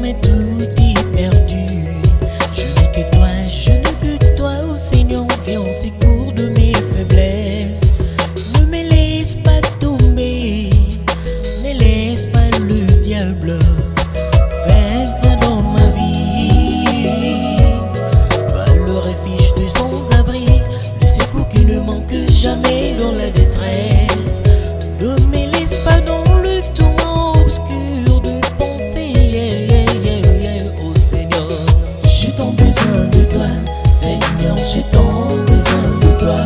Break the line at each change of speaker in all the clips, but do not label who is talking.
mais tout est perdu. Je n'ai que toi, je n'ai que toi, oh Seigneur, viens au secours de mes faiblesses. Ne me laisse pas tomber, ne laisse pas le diable vaincre dans ma vie. Toi le refuge de sans-abri, le secours qui ne manque jamais dans la détresse. Ne me laisse pas dans le tourment obscur de pensée, oh Seigneur. J'ai tant besoin de toi, Seigneur, j'ai tant besoin de toi.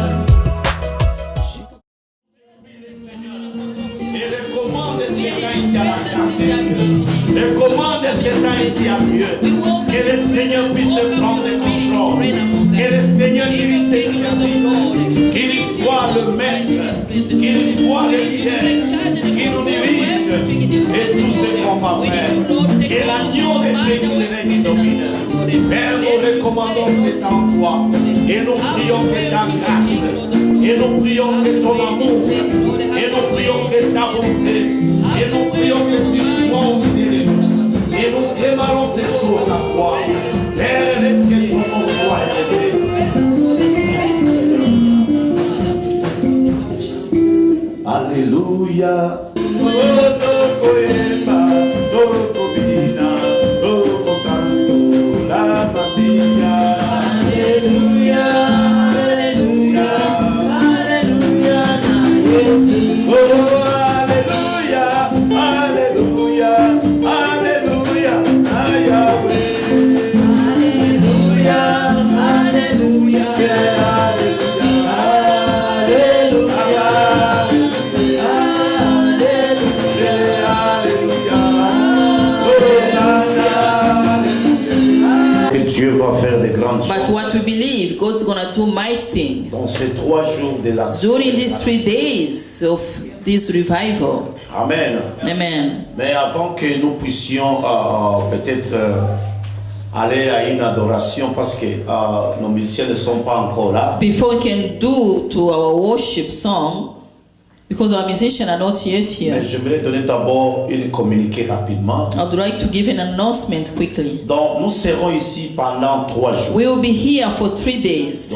Et recommande ce temps ici à la grâce de Dieu. Recommande ce temps ici à Dieu. Que le Seigneur puisse prendre le contrôle. Que le Seigneur dirige ses services. Qu'il soit le maître. Qu'il soit le leader. Qu'il nous dirige. Et tout ce qu'on va faire. Que l'agneau de Dieu nous règne domine. Père, nous recommandons cet endroit. Et nous prions que ta grâce. Et nous prions que ton amour. Et nous prions que ta bonté. Et nous prions que tu sois au milieu de nous. Et nous démarrons ces choses à toi. Père, laisse que ton nom soit élevé. Alléluia. Dieu va faire des grandes choses.
But what we believe, God's gonna do mighty things.
Dans ces 3 jours de l'action.
During these 3 days of this revival.
Amen.
Amen.
Mais avant que nous puissions peut-être aller à une adoration, parce que nos musiciens ne sont pas encore là.
Before we can do to our worship song, because our musicians are not yet here.
Mais j'aimerais donner d'abord une communiqué rapidement.
I would like to give an announcement quickly.
Donc nous serons ici pendant 3 jours.
We will be here for 3 days.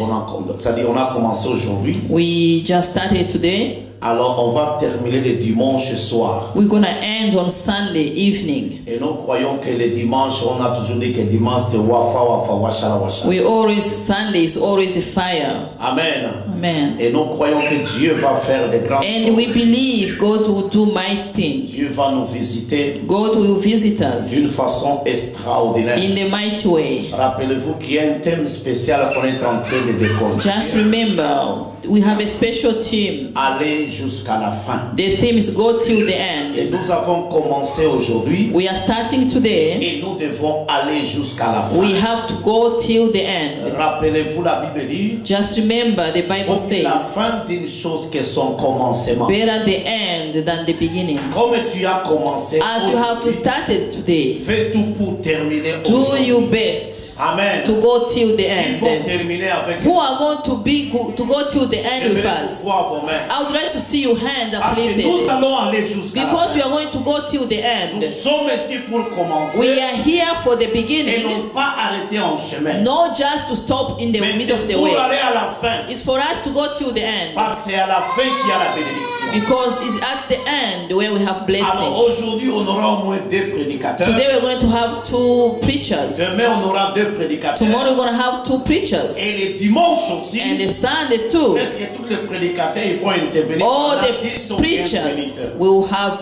C'est-à-dire on a commencé aujourd'hui.
We just started today.
Alors on va terminer le dimanche soir.
We're gonna end on Sunday evening.
Et nous croyons que le dimanche, on a toujours dit que dimanche c'est wafa wafa washala washala.
We always, Sunday is always a fire.
Amen.
Amen.
Et nous croyons que Dieu va faire des grandes choses.
And we believe God will do mighty things.
Dieu va nous visiter.
God will visit us
d'une façon extraordinaire.
in the mighty way.
Rappelez-vous qu'il y a un thème spécial qu'on est en train de découvrir.
Just remember, we have a special team.
Aller jusqu'à la fin.
The theme is go till the end.
Et nous avons commencé aujourd'hui.
We are starting today.
Et nous devons aller jusqu'à la fin.
We have to go till the end.
Rappelez-vous, la Bible dit.
Just remember, the Bible says,
la fin d'une chose que son commencement.
Better the end than the beginning.
Comme tu as commencé.
As you have started today.
Fais tout pour terminer.
Do your best.
Amen.
To go till the end.
Ils vont terminer avec.
Who are going to go till the end with us? I would like to see your hand uplifted.
Nous allons aller jusqu'à la fin.
Because we are going to go till the end.
Nous sommes ici pour commencer.
We are here for the beginning.
Et non pas arrêter en chemin.
Not just to stop in the middle of the way.
Pour aller à la fin.
It's for us to go till the end.
Parce que c'est à la fin qu'il y a la bénédiction.
Because it's at the end where we have blessing.
Alors aujourd'hui on aura au moins 2 prédicateurs.
Today we're going to have 2 preachers.
Demain on aura 2 prédicateurs.
Tomorrow we're going to have 2 preachers.
Et le dimanche aussi.
And the Sunday too.
Est-ce que tous les prédicateurs ils vont intervenir?
All the preachers will have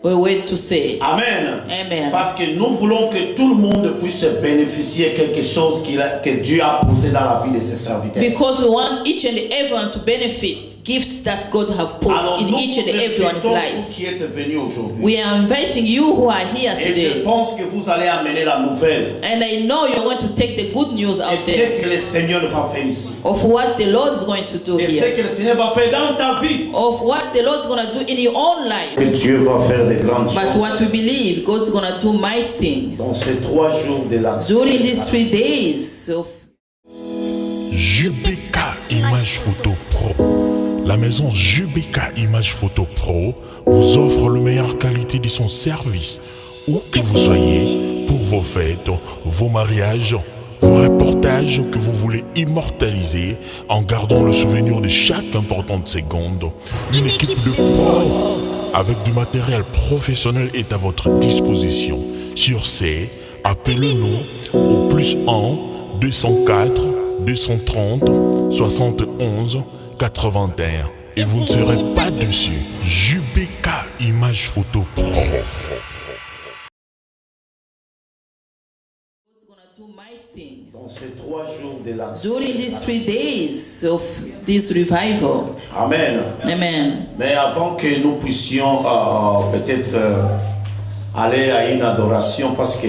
a word to say.
Amen.
Amen.
Parce que nous voulons que tout le monde puisse bénéficier quelque chose que Dieu a posé dans la vie de ses serviteurs.
Because we want each and everyone to benefit gifts that God have put
alors,
in each and everyone's life.
Vous qui êtes venus aujourd'hui.
We are inviting you who are here
Et
today.
je pense que vous allez amener la nouvelle.
And I know you're going to take the good news out
et
there.
ce que le Seigneur va faire ici.
Of what the Lord is going to do
et
here.
ce que le Seigneur va faire dans ta vie.
Of what the Lord is going to do in your own life.
Que Dieu va faire des grandes choses.
But what we believe, God's going to do mighty things.
Dans ces 3 jours de la
During these 3 days of
JBK Image Photo Pro. La maison JBK Image Photo Pro vous offre la meilleure qualité de son service, où que vous soyez, pour vos fêtes, vos mariages, vos reportages que vous voulez immortaliser en gardant le souvenir de chaque importante seconde. Une équipe de pros avec du matériel professionnel est à votre disposition. Sur ce, appelez-nous au +1 204 230 71 81 et vous ne serez pas déçus. Jubeka Image Photo Pro.
Dans ces 3 jours de l'action.
During these 3 days of this revival.
Amen.
Amen.
Mais avant que nous puissions peut-être aller à une adoration, parce que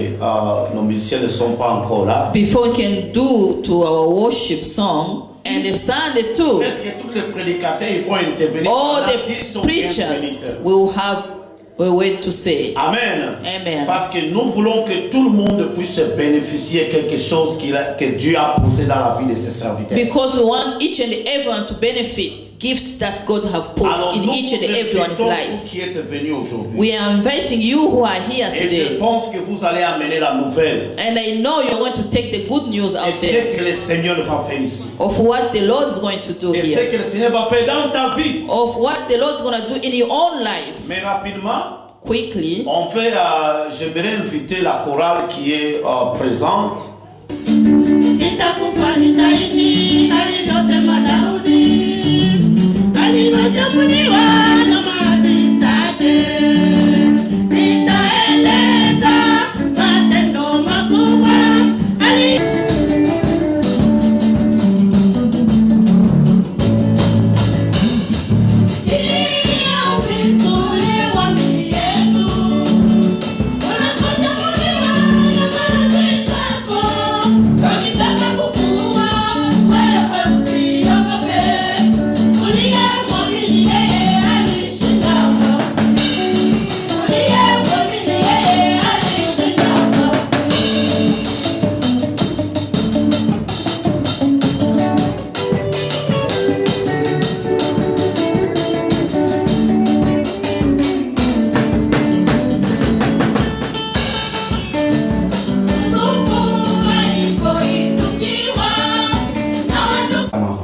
nos musiciens ne sont pas encore là.
Before we can do to our worship song, and the Sunday too,
Est-ce que tous les prédicateurs ils vont intervenir?
all
pendant
the
10 ou 15
preachers
minutes?
will have a word to say.
Amen.
Amen.
Parce que nous voulons que tout le monde puisse bénéficier de quelque chose que Dieu a posé dans la vie de ses serviteurs.
Because we want each and everyone to benefit gifts that God have put
Alors
in
nous
each and
vous
everyone's
invitons,
life.
vous qui êtes venus aujourd'hui.
We are inviting you who are here
Et je
today.
pense que vous allez amener la nouvelle.
And I know you're going to take the good news
Et
out there
ce que le Seigneur va faire ici.
of what the Lord is going to do
Et ce
here.
que le Seigneur va faire dans ta vie.
Of what the Lord is going to do in your own life.
Mais rapidement,
Quickly,
on fait, j'aimerais inviter la chorale qui est présente.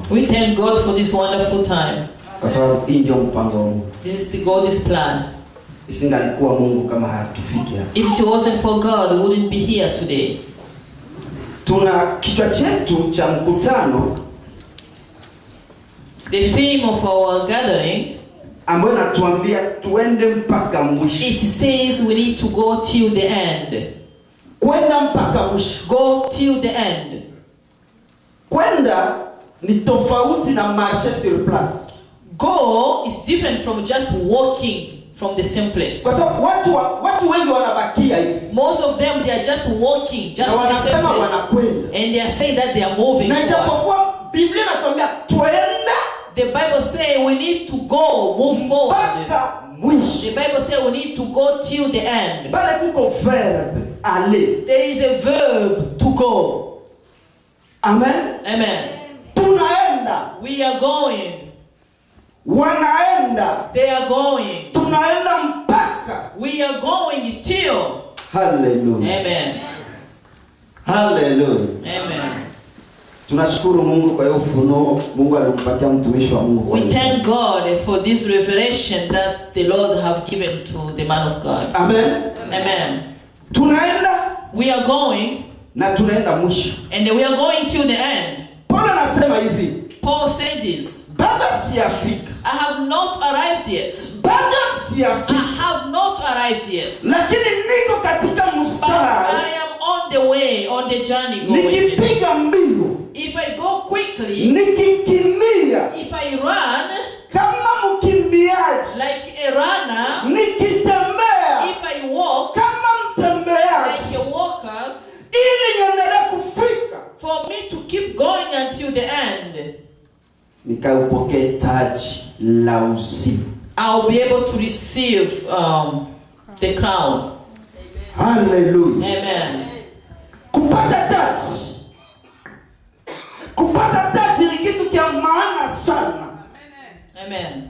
we thank God for this wonderful time.
Kwa sababu hii ndio mpango wa Mungu.
This is the God's plan.
Isingalikuwa Mungu kama hatufiki hapa.
If it wasn't for God, we wouldn't be here today.
Tuna kichwa chetu cha mkutano
The theme of our gathering,
ambayo natuambia tuende mpaka mwisho.
it says we need to go till the end.
Kwenda mpaka mwisho.
Go till the end.
Kwenda ni tofauti na marcher sur place.
Go is different from just walking from the same place.
Kwa sababu watu wengi wanabakia hivi.
Most of them, they are just walking, just
Na
in the same
wanasema
place.
wanakwenda.
And they are saying that they are moving
Na
forward.
ijapokuwa Biblia inatuambia twenda
The Bible says we need to go, move forward.
mpaka mwisho.
The Bible says we need to go till the end.
Pale kuko verbe aller.
There is a verb to go.
Amen.
Amen.
Tunaenda.
We are going.
Wanaenda.
They are going.
Tunaenda mpaka.
We are going till.
Hallelujah.
Amen.
Hallelujah.
Amen.
Tunashukuru Mungu kwa hiyo ufunuo Mungu alimpatia mtumishi wa Mungu.
We thank God for this revelation that the Lord have given to the man of God.
Amen.
Amen.
Tunaenda
We are going,
na tunaenda mwisho.
and we are going till the end.
Paulo anasema hivi.
Paul said this.
Bado sijafika.
I have not arrived yet.
Bado
I
sijafika.
have not arrived yet.
Lakini niko katika
But
mstari.
I am on the way, on the journey going.
Nikipiga mbio.
If I go quickly,
Nikikimbia.
if I run
Kama mkimbiaji.
like a runner,
Nikitembea.
if I walk
Kama mtembeaji.
like a walker,
Ili niendelee kufika.
for me to keep going until the end,
Nikaupokee taji la uzima.
I'll be able to receive the crown.
Hallelujah.
Amen.
Kupata taji. Kupata taji ni kitu kia maana sana.
Amen.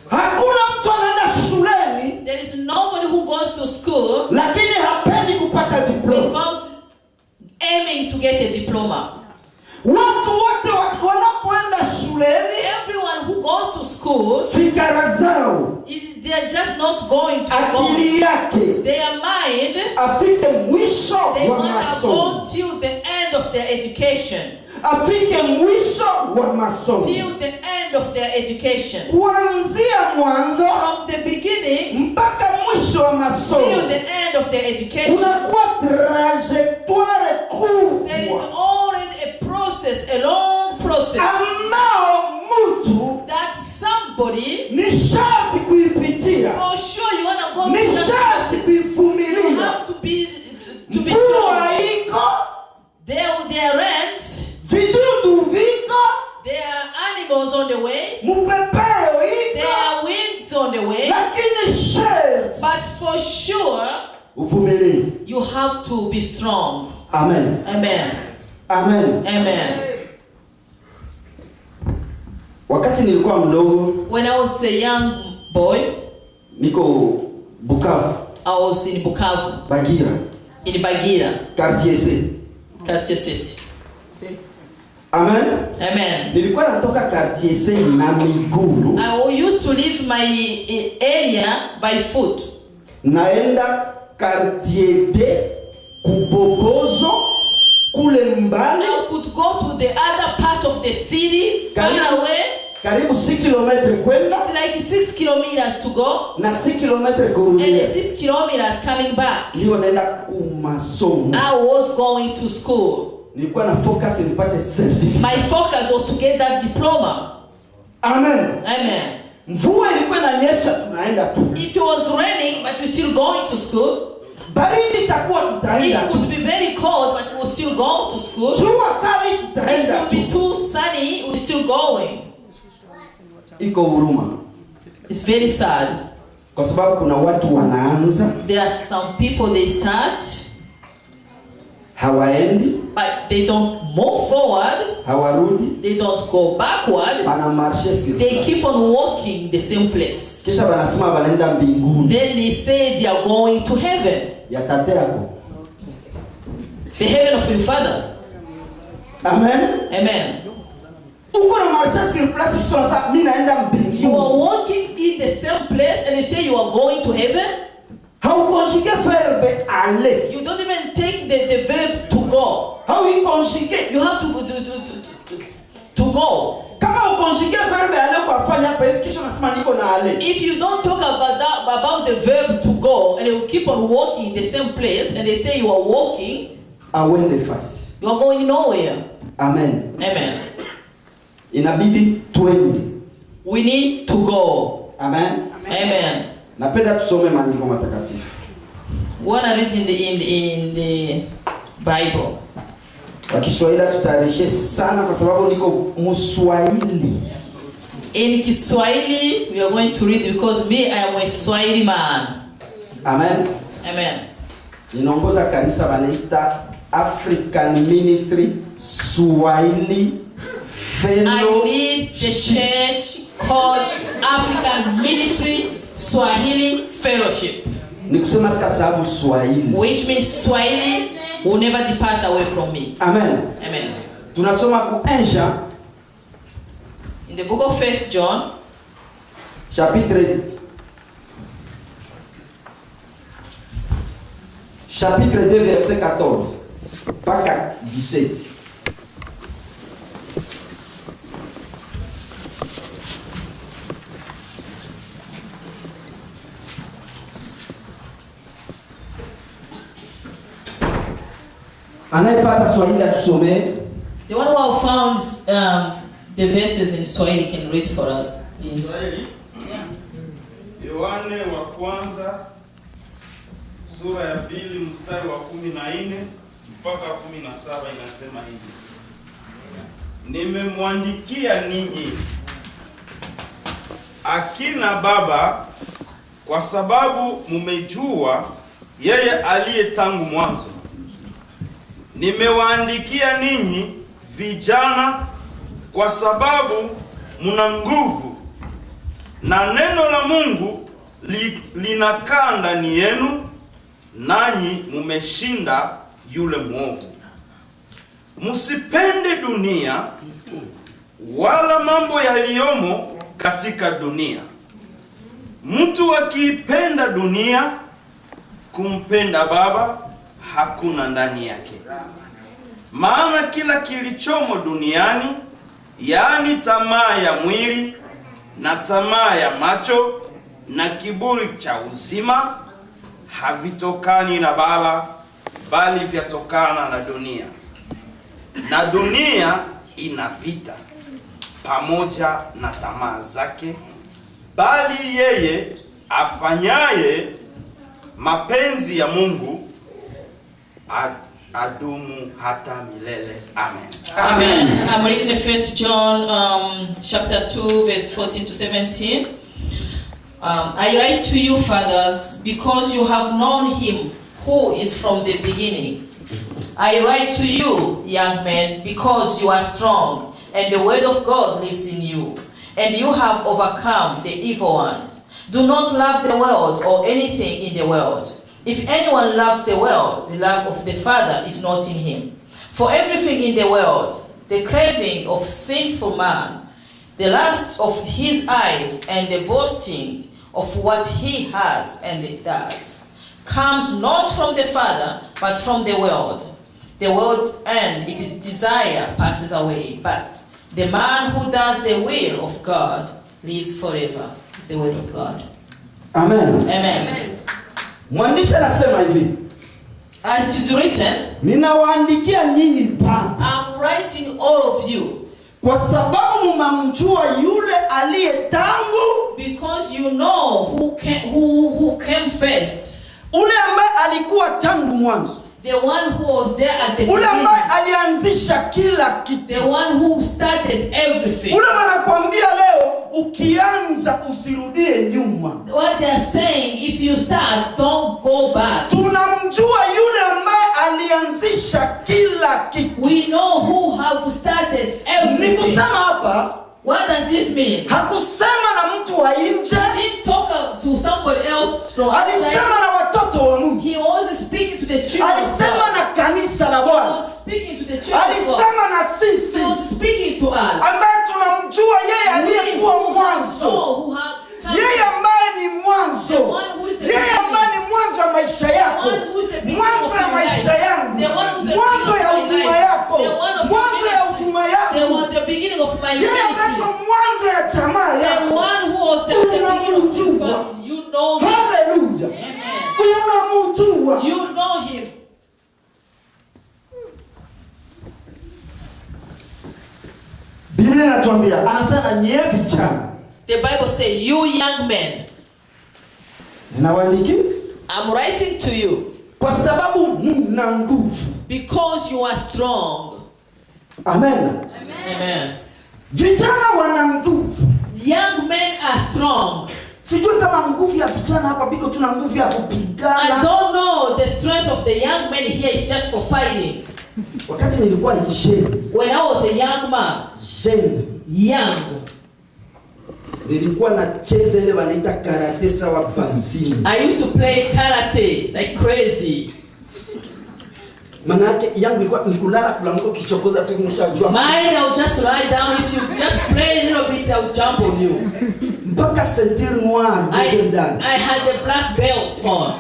Hakuna mtu anaenda shuleni
There is nobody who goes to school
lakini hapendi kupata diploma.
get a diploma.
Watu wote wanapoenda shuleni,
Everyone who goes to school,
fikra zao,
they are just not going to
akili
go.
yake
Their mind,
afike mwisho
they
wa
want to
masomo,
go till the end of their education.
afike mwisho wa masomo,
Till the end of their education.
kuanzia mwanzo
From the beginning
mpaka mwisho wa
till
masomo.
the end of their education.
Unakuwa trajectoire
There is
kubwa
already a process, a long process
ambao mtu
that somebody,
ni sharti kuipitia,
for sure you want to go
ni
through that
sharti
process. You
kuivumilia.
have to be
Mvua
strong.
iko,
There are rents,
vidudu viko,
there are animals on the way,
mpepeo
there
iko,
are winds on the way,
lakini sharti
but for sure
uvumilie.
you have to be strong.
Amen.
Amen.
Amen.
Amen.
Wakati nilikuwa mdogo,
When I was a young boy,
niko Bukavu,
I was in Bukavu,
Bagira,
in Bagira,
quartier C.
Cartier City.
Amen.
Amen.
Nilikuwa natoka quartier C na miguu,
I used to leave my area by foot.
naenda quartier D Kubobozo kule mbali,
I could go to the other part of the city, far away.
karibu 6 km kwenda
It's like 6 kilometers to go
na 6 km
and
kurudia.
6 kilometers coming back.
Hiyo naenda kumasomo.
I was going to school.
Nilikuwa na focus nipate certificate.
My focus was to get that diploma.
Amen.
Amen.
Mvua ilikuwa inanyesha, tunaenda tu.
It was raining, but we're still going to school.
Baridi itakuwa, tutaenda
It
tu.
would be very cold, but we'll still go to school.
Jua kali,
It
tutaenda
would be
tu.
too sunny, we're still going.
Iko huruma,
It's very sad.
kwa sababu kuna watu wanaanza
There are some people, they start,
hawaendi,
but they don't move forward.
hawarudi,
They don't go backward.
bana marshe sur
They
place.
keep on walking the same place.
Kisha wanasema wanaenda mbinguni
Then they say they are going to heaven.
ya tate yako.
The heaven of your Father.
Amen.
Amen.
Uko na marshe sur place, kisha unasema mimi naenda
You are
mbinguni.
walking in the same place and you say you are going to heaven.
Haukonjige verbe aller.
You don't even take the verb to go.
Hauikonjige.
You have to go.
Kama ukonjige verbe aller kwa fanya hapa hivi, kisha unasema niko na aller.
If you don't talk about the verb to go and you keep on walking in the same place and they say you are walking,
Awende fasi.
you are going nowhere.
Amen.
Amen.
Inabidi twende.
We need to go.
Amen.
Amen.
Napenda tusome maandiko matakatifu.
We want to read in the Bible.
Kwa Kiswahili tutayarishe sana kwa sababu niko Mswahili.
In Kiswahili, we are going to read because me, I am a Swahili man.
Amen.
Amen.
Ninaongoza kanisa wanaita African Ministry Swahili
I
Fellowship.
lead the church called African Ministry Swahili Fellowship,
Ni kusema sika sababu Swahili.
which means Swahili will never depart away from me.
Amen.
Amen.
Tunasoma ku 1 Jean
In the book of 1 John,
chapitre 2 verset 14 mpaka 17. Anayepata Swahili atusomee.
the one who found the verses in Swahili can read for us, please.
Israeli. Yohane wa kwanza sura ya 2 mstari wa 14 mpaka 17 inasema hivi: nimemwandikia ninyi akina baba kwa sababu mumejua yeye aliye tangu mwanzo. Nimewaandikia ninyi vijana kwa sababu mna nguvu na neno la Mungu linakaa ndani yenu, nanyi mumeshinda yule mwovu. msipende dunia wala mambo yaliyomo katika dunia. Mtu akiipenda dunia, kumpenda Baba hakuna ndani yake. Maana kila kilichomo duniani, yaani tamaa ya mwili na tamaa ya macho na kiburi cha uzima, havitokani na Baba, bali vyatokana na dunia. Na dunia inapita pamoja na tamaa zake, bali yeye afanyaye mapenzi ya Mungu adumu hata milele. Amen.
Amen. I'm reading the 1 John chapter 2 verse 14 to 17. I write to you, fathers, because you have known him who is from the beginning. I write to you, young men, because you are strong, and the word of God lives in you, and you have overcome the evil one. Do not love the world or anything in the world. If anyone loves the world, the love of the Father is not in him. For everything in the world, the craving of sinful man, the lust of his eyes, and the boasting of what he has and it does, comes not from the Father, but from the world. The world and its desire passes away, but the man who does the will of God lives forever. It's the word of God.
Amen.
Amen.
Mwandishi anasema hivi,
As it is written,
ninawaandikia nyinyi baba,
I'm writing all of you,
kwa sababu mmamjua yule aliye tangu,
because you know who came first.
ule ambaye alikuwa tangu mwanzo,
The one who was there at the
ule ambaye
beginning.
alianzisha kila kitu,
The one who started everything.
ule anakuambia leo ukianza usirudie nyuma.
What they are saying, if you start, don't go back.
Tunamjua yule ambaye alianzisha kila kitu.
We know who have started everything.
Nikusema hapa,
What does this mean?
hakusema na mtu wa nje,
He didn't talk to somebody else from outside.
alisema na watoto wa Mungu,
He was speaking to the children of
alisema
God.
na kanisa la
He
Bwana,
was speaking to the children of God.
alisema na sisi
He was speaking to us.
ambaye tunamjua yeye aliyekuwa mwanzo, yeye ambaye ni mwanzo, yeye ambaye ni mwanzo wa maisha yako, mwanzo ya maisha yangu, mwanzo ya huduma yako, mwanzo ya huduma yako,
the beginning of my
yeye ambaye
ministry.
mwanzo ya jamaa
The
yako.
one who was the beginning of your family. You know him.
Haleluya,
Amen.
unamjua.
You know him.
Biblia inatuambia, anasema nyie vijana,
The Bible says, you young men,
ninawaandikia
I'm writing to you
kwa sababu mna nguvu.
because you are strong.
Amen.
Amen.
Vijana wana nguvu.
Young men are strong.
Sijui kama nguvu ya vijana hapa biko tuna nguvu ya
I
kupigana.
don't know the strength of the young men here is just for fighting.
Wakati nilikuwa jeune,
When I was a young man, young,
nilikuwa nacheza ile wanaita karate sawa bazini.
I used to play karate like crazy.
Maana yake yangu ilikuwa nikulala kulamuka kichokoza tu mshajua.
Mine, I'll just lie down. If you just play a little bit, I'll jump on you.
Mpaka ceinture noire ndani.
I had the black belt on.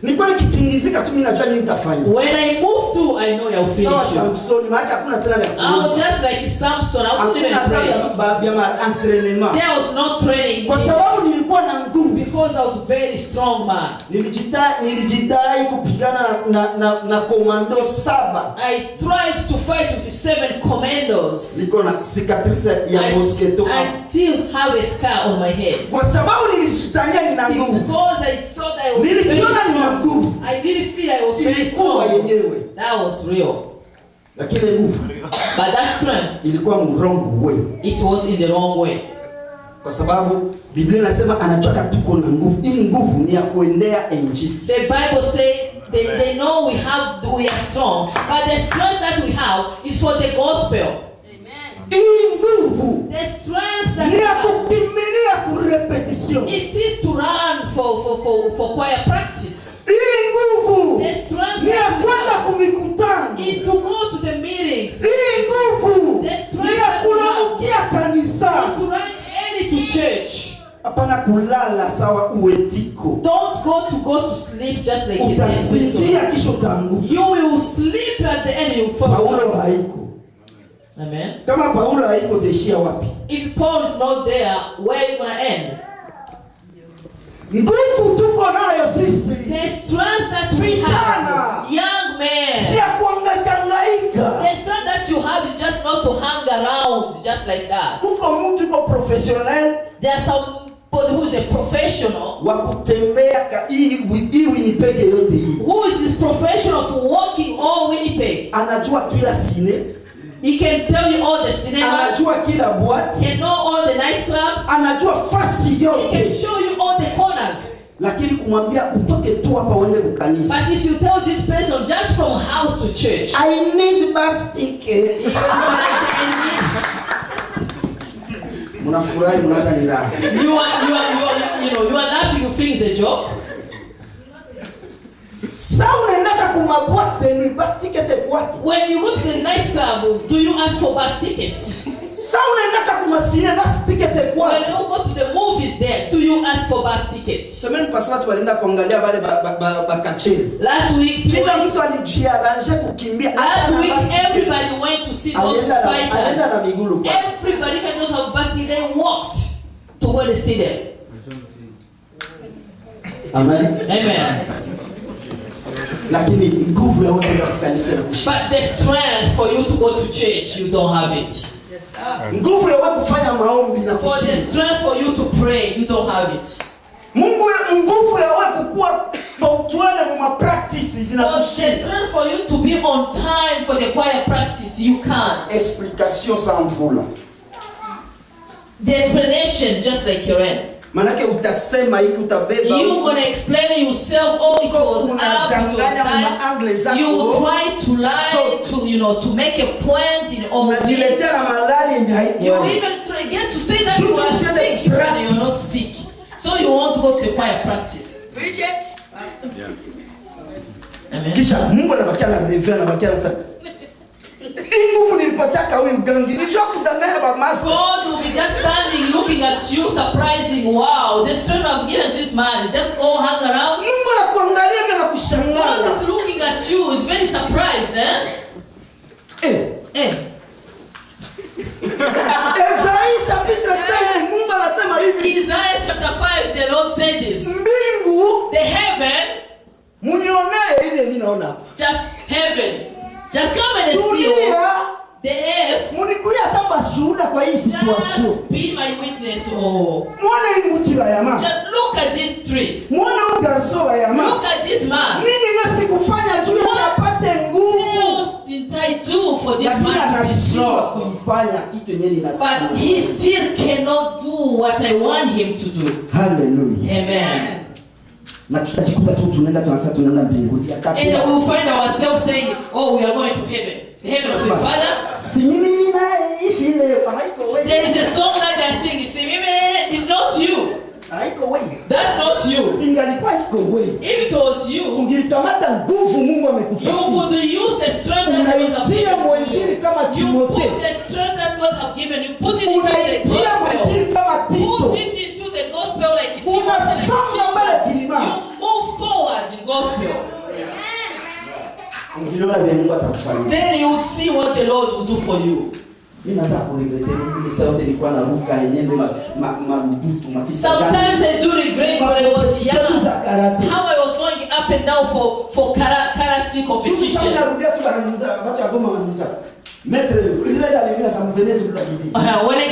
Nilikuwa nikitingizika tu mimi najua nini nitafanya.
When I move to, I know I'll finish
Sawa
you.
Samson, maana hakuna tena vya
I was just like Samson. I wasn't even
hakuna
praying.
tena vya entraînement.
There was no training.
Kwa sababu nilikuwa na nguvu.
Because I was a very strong man.
Nilijidai kupigana na komando 7.
I tried to fight with 7 commandos.
Niko na cicatrice ya mosquito.
I still have a scar on my head.
Kwa sababu nilijitania nina nguvu.
Because I thought I was very
Nilijiona nina
strong.
nguvu.
I didn't feel I was very
Ilikuwa
strong.
yenyewe.
That was real.
Lakini nguvu
But that strength,
ilikuwa wrong way.
it was in the wrong way.
Kwa sababu Biblia inasema anatoka tuko na nguvu. Hii nguvu ni ya kuendea injili.
The Bible says they know we are strong, but the strength that we have is for the gospel.
Hii nguvu
The strength that
ni
we
ya
have,
kukimbilia kurepetition.
it is to run for choir practice.
Hii nguvu
The strength
ni ya
that we
kwenda
have
kumikutano.
is to go to the meeting.
hapana kulala sawa uetiko.
Don't go to sleep just like it
Utasinzia kisha utaanguka.
You will sleep at the end and you fall.
Paulo haiko.
Amen.
Kama Paulo haiko teshia wapi?
If Paul is not there, where are you going to end?
Nguvu tuko nayo sisi.
The strength that we have, young man.
Si ya kuhangaika.
The strength that you have is just not to hang around just like that.
Kuko mtu yuko professional.
There's somebody who is a professional.
Wa kutembea hii Winnipeg yote hii.
Who is this professional of walking all Winnipeg?
Anajua kila sine.
He can tell you all the cinemas.
Anajua kila boîte.
He know all the nightclub.
Anajua fasi yote.
He can show you all the corners.
Lakini kumwambia utoke tu hapa uende kukanisa.
But if you tell this person just from house to church,
I need bus ticket. Mnafurahi mnaanza ni raha.
You are laughing, you think it's a joke.
Sasa unaenda kumabwate ni bus ticket kwapi?
When you go to the nightclub, do you ask for bus tickets?
Sasa unaenda kumasine bus ticket kwapi?
When you go to the movies there, do you ask for bus tickets?
Semeni pasa watu walienda kuangalia wale bakacheni.
Last week,
kila mtu alijiarrange kukimbia.
Last week everybody went to see those fighters.
Alienda na miguu kwa.
Everybody even those who bus tickets, they walked to go to see them.
Amen.
Amen.
Lakini nguvu ya kwenda kanisa na kushika.
But the strength for you to go to church, you don't have it.
Nguvu ya kufanya maombi na
For
kushika.
the strength for you to pray, you don't have it.
Mungu nguvu ya kukua punctual mu practices
For the
zinakushika.
strength for you to be on time for the choir practice, you can't.
Explication sans mvula.
The explanation, just like your end.
Manake utasema hiki utabeba.
You're going to explain yourself, oh, it was up, it was down. You try to lie, to make a point in all this. You even get to say that you are sick when you're not sick. So you want to go to the choir practice. Bridget?
Yeah. Kisha Mungu anabakia na revela anabakia na sasa. God
will be just standing looking at you, surprising. Wow, the strength I've given this man is just go hang around. God is looking at you, is very surprised, eh? Isaiah chapter 5, the Lord said this. The heaven, just heaven, just come and see. The earth, just be my witness. Oh, just look at this tree. Look at this man. What did I do for this man to be strong? But he still cannot do what I want him to do.
Hallelujah.
Amen.
And
then we will find ourselves saying, oh, we are going to heaven. The heaven of the Father. There is a song that they are singing. It's not you. That's not you. If it was you, you would use the strength that God has given you. You put the strength that God has given you. Put it into the gospel. Put it into the gospel like it is. You move forward in gospel. Then you would see what the Lord will do for you. Sometimes I do regret when I was young how I was going up and down for karate competition. When I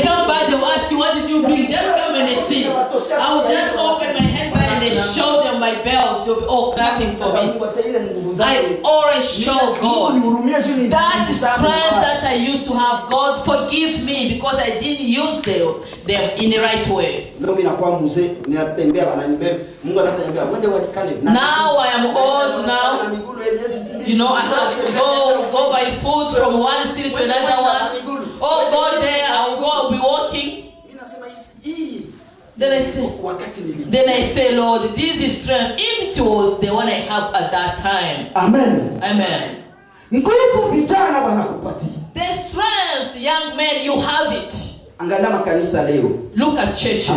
come back, they will ask you, what did you bring? Just come and see. I will just open my handbag and they show them my belt. They'll be all clapping for me. I always show God. That strength that I used to have, God forgive me because I didn't use them in the right way. Now I am old now. I have to go by foot from one city to another one. Oh, go there, I'll be walking. Then I say, Lord, this is strength. If it was the one I have at that time.
Amen.
Amen. The strength, young men, you have it. Look at churches.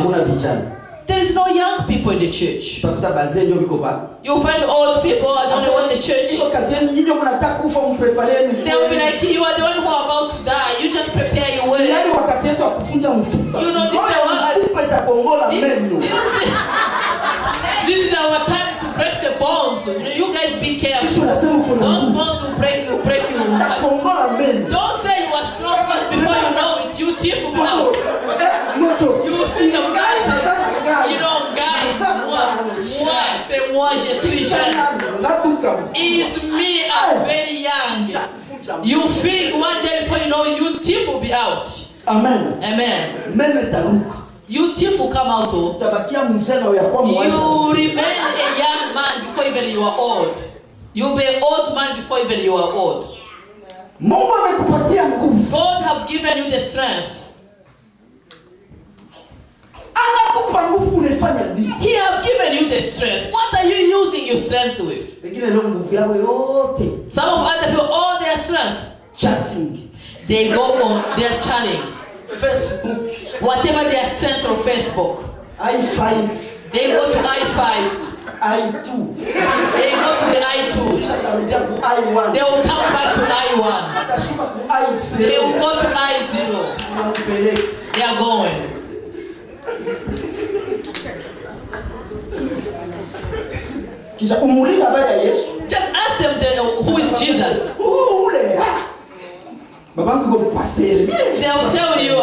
There is no young people in the church.
Utakuta bazee ndio biko baba.
You find old people are the only one in the church.
Hiyo kazi yenu nyinyi mnataka kufa mprepare ni.
They will be like, you are the one who are about to die. You just prepare your way.
Yaani wakati yetu akufunja mfupa.
You know, this is our
mfupa itakongola meno.
This is our time to break the bones. You guys be careful.
Kisha unasema kuna
Those bones will break you.
Itakongola meno.
Don't say you are strong because before you know it, you tear from out.
Moto.
You will see the guys. You know, guys. Moi, je suis jeune. It's me, I'm very young. You think one day before you know it, your teeth will be out.
Amen.
Amen.
Meno itaruka.
Your teeth will come out.
Utabakia mzee na uyakuwa mwaisha.
You remain a young man before even you are old. You'll be an old man before even you are old.
Mungu amekupatia nguvu.
God have given you the strength.
Anakupa nguvu unafanya nini?
He have given you the strength. What are you using your strength with?
Wengine leo nguvu yao yote.
Some of other people, all their strength,
Chatting.
they go on their chatting.
Facebook.
Whatever their strength on Facebook.
i5.
They go to I5.
i2.
They go to the I2.
Kisha tarudia ku i1.
They will come back to I1.
Atashuka ku i0.
They will go to I0.
Unampeleka.
They are going.
Kisha umuuliza habari ya Yesu.
Just ask them who is Jesus.
Ule. Babangu yuko pastor.
They will tell you,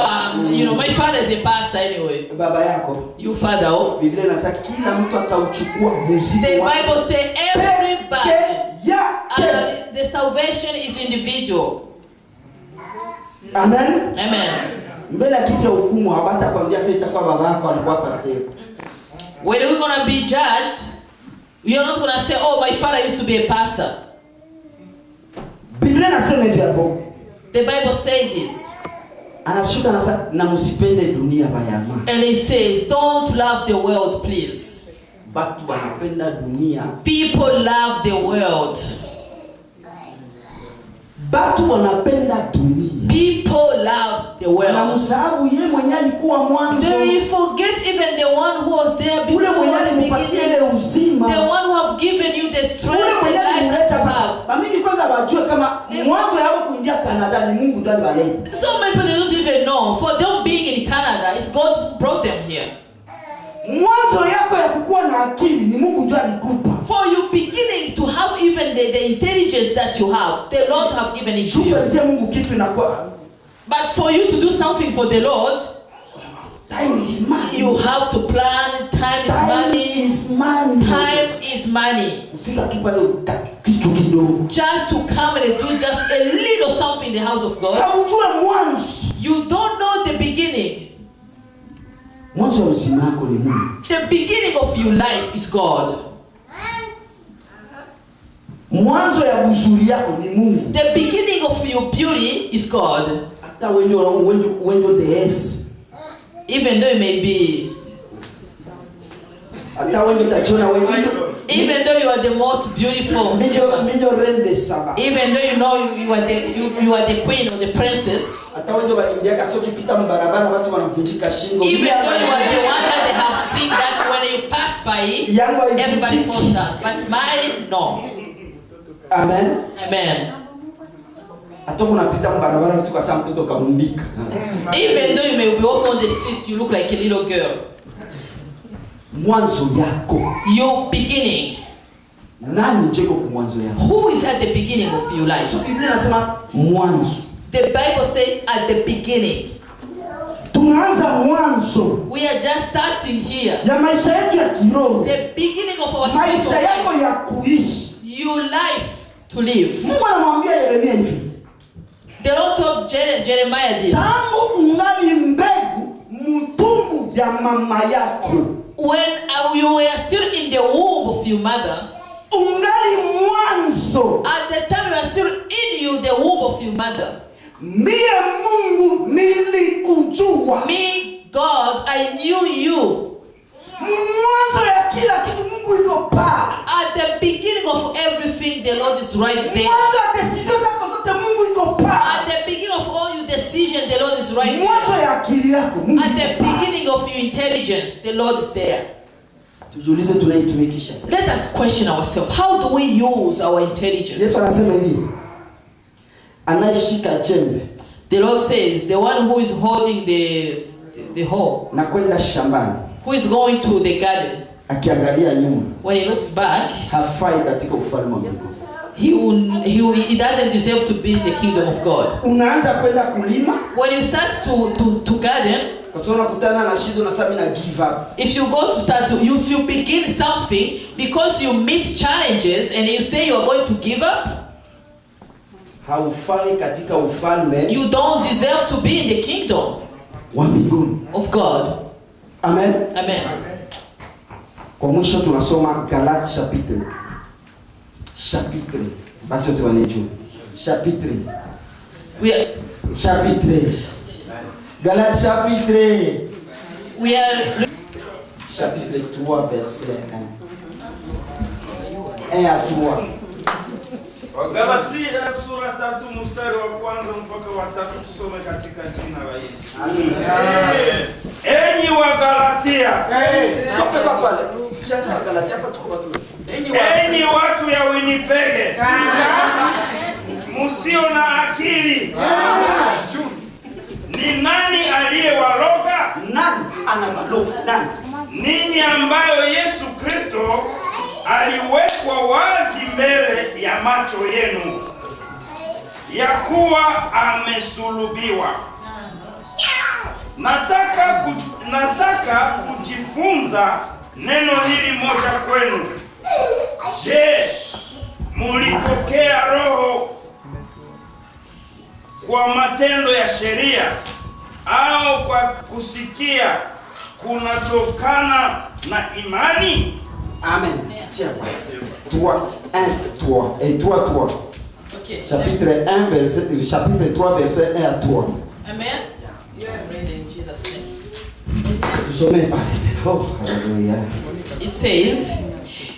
you know, my father is a pastor anyway.
Baba yako.
You father, oh.
Biblia inasema kila mtu atauchukua mzigo
The
wake.
Bible says everybody.
Yake.
The salvation is individual.
Amen.
Amen.
Mbele ya kiti ya hukumu hawatakwambia sasa itakuwa baba yako alikuwa pastor.
When we're going to be judged, we are not going to say, oh, my father used to be a pastor.
Biblia inasema hivi hapo.
The Bible says this.
Anashuka na msipende dunia bayama.
And it says, don't love the world, please.
Watu wanapenda dunia.
People love the world.
Watu wanapenda dunia.
People love the
Na
world.
msahabu yeye mwenyewe alikuwa mwanzo.
They forget even the one who was there before
Ule mwenyewe
the
alimpatia ile
beginning.
uzima.
The one who have given you the
Ule
strength, the
mwenyewe
life that you have.
alimleta. Mimi kwanza wajue kama mwanzo yao kuingia Canada ni Mungu ndiye alibaleta.
So many people don't even know. For them being in Canada, it's God who brought them here.
Mwanzo yako ya kukua na akili ni Mungu ndiye alikupa.
For you beginning to have even the intelligence that you have, the Lord have given it to you.
Tufanyie Mungu kitu inakuwa.
But for you to do something for the Lord,
Time is money.
you have to plan. Time is money.
Is money.
Time is money.
Ufika tu pale kitu kidogo.
Just to come and do just a little something in the house of God.
Haujue mwanzo.
You don't know the beginning.
Mwanzo wa uzima wako ni Mungu.
The beginning of your life is God.
Mwanzo ya uzuri yako ni Mungu.
The beginning of your beauty is God.
Hata wenyo DS.
Even though you may be,
Hata wenyo tajiona wenyo.
even though you are the most beautiful,
Minyo rende saba.
even though you know you are the queen or the princess,
Hata wenyo walimbia kasio kipita mbarabara watu wanavunjika shingo.
even though you are the one that they have seen that when you pass by,
Yangu
everybody
haivunjiki.
falls down. But mine, no.
Amen.
Amen.
Hata unapita mbarabara watu kasa mtoto kaumbika.
Even though you may be walking on the street, you look like a little girl.
Mwanzo yako.
Your beginning.
Nani njeko kwa mwanzo yako?
Who is at the beginning of your life?
So Biblia inasema mwanzo.
The Bible says at the beginning.
Tunaanza mwanzo
We are just starting here.
ya maisha yetu ya kiroho.
The beginning of our
Maisha
spiritual
yako
life.
ya kuishi.
Your life to live.
Mungu anamwambia Yeremia hivi.
The Lord told Jeremiah this.
Tangu ungali mbegu mtumbu ya mama yako.
When you were still in the womb of your mother,
Ungali mwanzo.
at the time you were still in you, the womb of your mother.
Mie Mungu nilikujua.
Me, God, I knew you.
Mwanzo ya kila kitu Mungu iko pa.
At the beginning of everything, the Lord is right there.
Mwanzo ya decision zako zote Mungu iko pa.
At the beginning of all your decision, the Lord is right
Mwanzo
there.
ya akili yako Mungu.
At the beginning of your intelligence, the Lord is there.
Tujiulize tunaitumikisha.
Let us question ourselves. How do we use our intelligence?
Yesu anasema hivi. Anayeshika chembe
The Lord says, the one who is holding the hoe,
na kwenda shambani
who is going to the garden,
akiangalia nyuma
when he looks back,
hafai katika ufalme wa Mungu.
he doesn't deserve to be in the kingdom of God.
Unaanza kwenda kulima,
When you start to garden,
kwa sababu unakutana na shida na sababu na give up.
if you go to start to, if you begin something because you meet challenges and you say you are going to give up,
Haufai katika ufalme
you don't deserve to be in the kingdom
wa mbinguni.
of God.
Amen.
Amen.
Kwa mwisho tunasoma Galates chapitre. Bacho tu wanejua. Chapitre. Galates chapitre.
We are
Chapitre 3 verset 1. 1 à 3.
Wagalatia sura 3 mstari wa kwanza mpaka wa 3, tusome katika jina la Yesu. Amen. Enyi Wagalatia.
Stop pale. Usiache Galatia hapa tuko watu.
Enyi watu ya Winnipeg. Musio na akili. Ni nani aliyewaloga?
Nani anabaloga? Nani?
Ninyi ambayo Yesu Kristo aliwekwa wazi mbele ya macho yenu ya kuwa amesulubiwa. Nataka kujifunza neno hili moja kwenu. Je, mulipokea roho kwa matendo ya sheria au kwa kusikia kunatokana na imani?
Amen. Tiens. 3, 3.
okay.
Chapitre 3 verset 1 à 3.
Amen. Read in Jesus' name.
Tusome pale. Oh, hallelujah.
It says,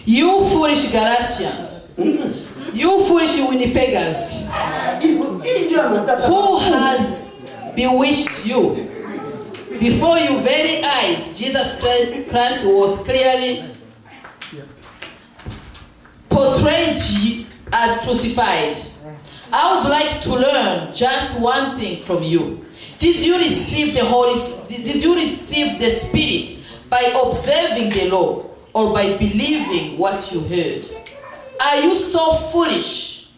"You foolish Galatians, you foolish Winnipeggers, who has bewitched you? Before your very eyes, Jesus Christ was clearly portrayed as crucified. I would like to learn just one thing from you. Did you receive the Spirit by observing the law or by believing what you heard? Are you so foolish?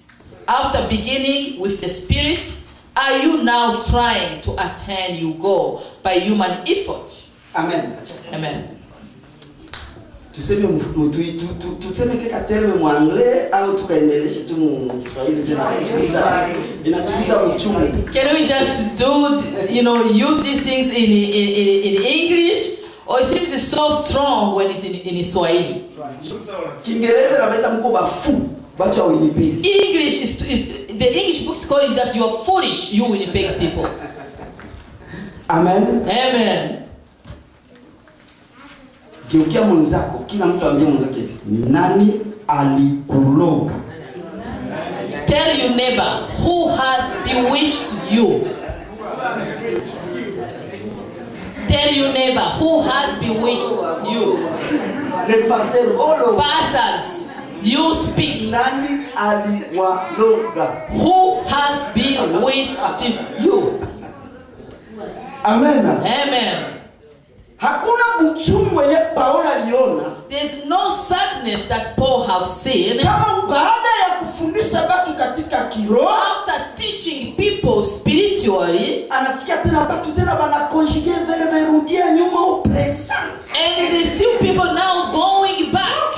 After beginning with the Spirit, are you now trying to attain your goal by human effort?"
Amen.
Amen.
Tuseme kika terme mwangle au tukaendeleshe tu Kiswahili tena inatuliza uchungu.
Can we just do, use these things in English, or it seems it's so strong when it's in Swahili?
Kiingereza nabaita mko bafu, bacha wa Winnipeg.
English is the English books call it that you are foolish, you Winnipeg people.
Amen.
Amen.
Geukia mwenzako, kila mtu ambie mwenzake, nani alikuloga?
Tell your neighbor, who has bewitched you? Tell your neighbor, who has bewitched you?
Le pasteur Olo.
Pastors, you speak.
Nani aliwaloga?
Who has bewitched you?
Amen.
Amen.
Hakuna buchungu yenye Paulo aliona.
There's no sadness that Paul have seen.
Kama baada ya kufundisha watu katika kiroho,
After teaching people spiritually,
anasikia tena watu tena bana conjugue verbe rudia nyuma au present.
and it is still people now going back.